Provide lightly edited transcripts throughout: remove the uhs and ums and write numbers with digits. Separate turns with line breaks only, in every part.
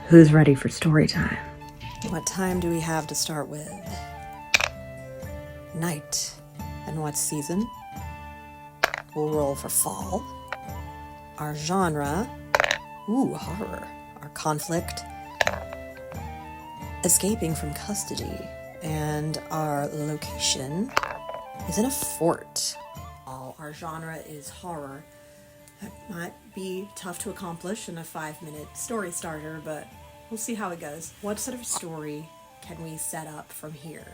Who's ready for story time?
What time do we have to start with? Night. And what season? We'll roll for fall. Our genre. Horror. Our conflict. Escaping from custody. And our location is in a fort. Our genre is horror. That might be tough to accomplish in a 5-minute story starter, but we'll see how it goes. What sort of story can we set up from here?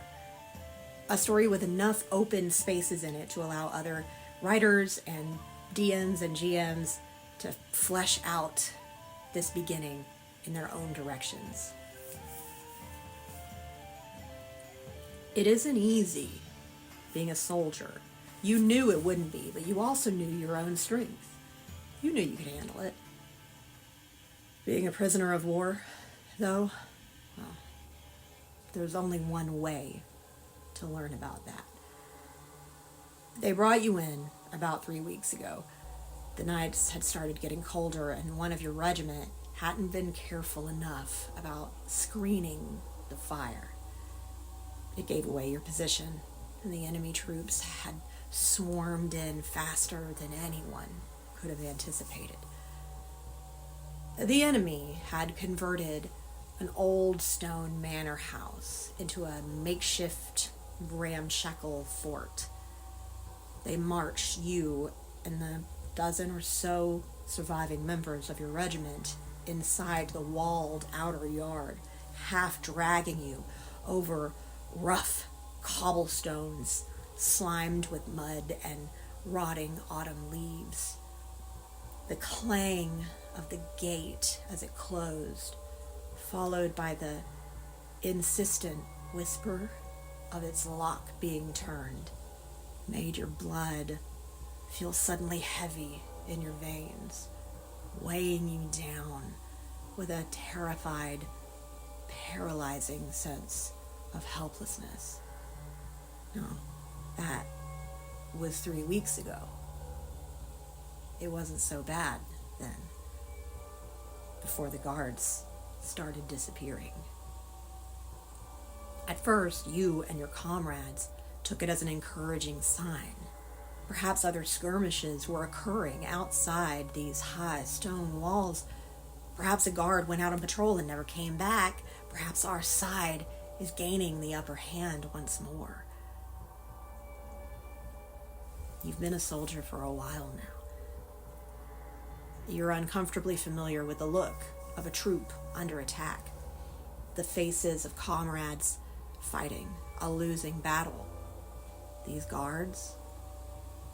A story with enough open spaces in it to allow other writers and DMs and GMs to flesh out this beginning in their own directions. It isn't easy being a soldier. You knew it wouldn't be, but you also knew your own strength. You knew you could handle it. Being a prisoner of war, though, well, there's only one way to learn about that. They brought you in about 3 weeks ago. The nights had started getting colder, and one of your regiment hadn't been careful enough about screening the fire. It gave away your position, and the enemy troops had swarmed in faster than anyone could have anticipated. The enemy had converted an old stone manor house into a makeshift ramshackle fort. They marched you and the dozen or so surviving members of your regiment inside the walled outer yard, half dragging you over rough cobblestones slimed with mud and rotting autumn leaves. The clang of the gate as it closed, followed by the insistent whisper of its lock being turned, made your blood feel suddenly heavy in your veins, weighing you down with a terrified, paralyzing sense of helplessness. No, that was 3 weeks ago. It wasn't so bad then, before the guards started disappearing. At first, you and your comrades took it as an encouraging sign. Perhaps other skirmishes were occurring outside these high stone walls. Perhaps a guard went out on patrol and never came back. Perhaps our side is gaining the upper hand once more. You've been a soldier for a while now. You're uncomfortably familiar with the look of a troop under attack, the faces of comrades fighting a losing battle. These guards,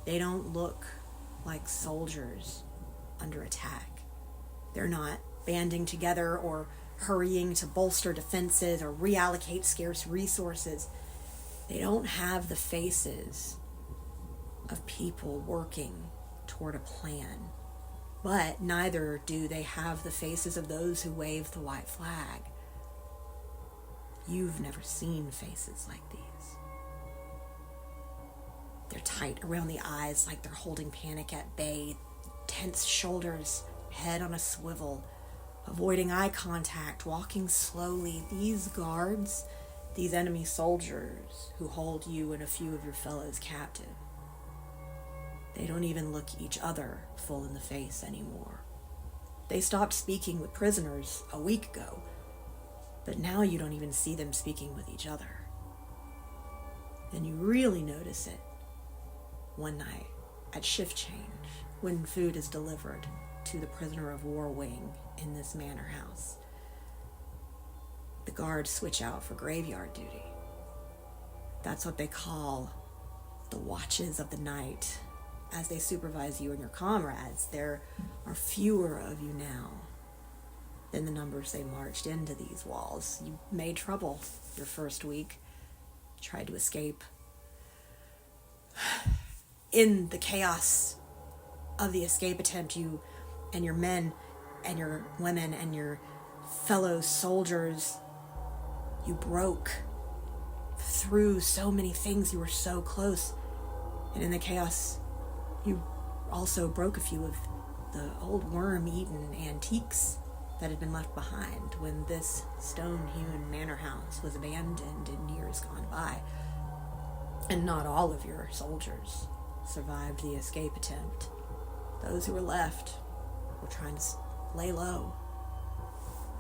they don't look like soldiers under attack. They're not banding together or hurrying to bolster defenses or reallocate scarce resources. They don't have the faces of people working toward a plan. But neither do they have the faces of those who wave the white flag. You've never seen faces like these. They're tight around the eyes like they're holding panic at bay, tense shoulders, head on a swivel, avoiding eye contact, walking slowly. These guards, these enemy soldiers who hold you and a few of your fellows captive, they don't even look each other full in the face anymore. They stopped speaking with prisoners a week ago, but now you don't even see them speaking with each other. And you really notice it one night at shift change, when food is delivered to the prisoner of war wing in this manor house. The guards switch out for graveyard duty. That's what they call the watches of the night. As they supervise you and your comrades, there are fewer of you now than the numbers they marched into these walls. You made trouble your first week, tried to escape. In the chaos of the escape attempt, you and your men and your women and your fellow soldiers, you broke through so many things. You were so close. And in the chaos, you also broke a few of the old worm-eaten antiques that had been left behind when this stone-hewn manor house was abandoned in years gone by. And not all of your soldiers survived the escape attempt. Those who were left were trying to lay low,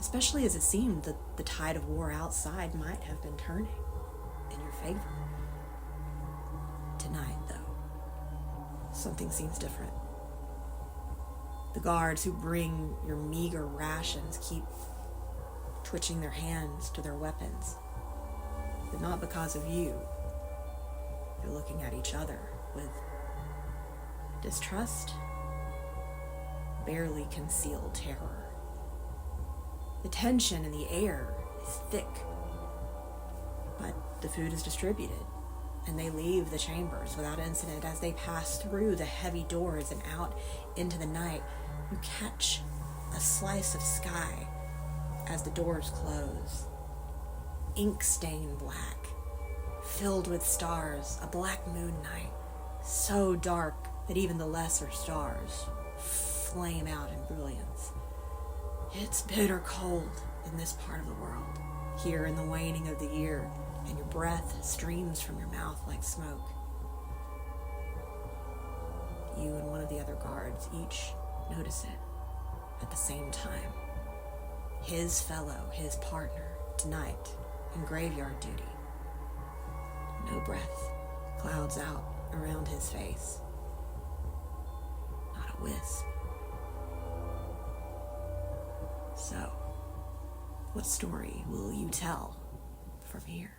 especially as it seemed that the tide of war outside might have been turning in your favor. Tonight, though, something seems different. The guards who bring your meager rations keep twitching their hands to their weapons, but not because of you. They're looking at each other with distrust, barely concealed terror. The tension in the air is thick, but the food is distributed, and they leave the chambers without incident. As they pass through the heavy doors and out into the night, you catch a slice of sky as the doors close. Ink-stained black, filled with stars, a black moon night, so dark that even the lesser stars flame out in brilliance. It's bitter cold in this part of the world, here in the waning of the year, and your breath streams from your mouth like smoke. You and one of the other guards each notice it at the same time. His fellow, his partner, tonight in graveyard duty. No breath clouds out around his face. Not a wisp. So, what story will you tell from here?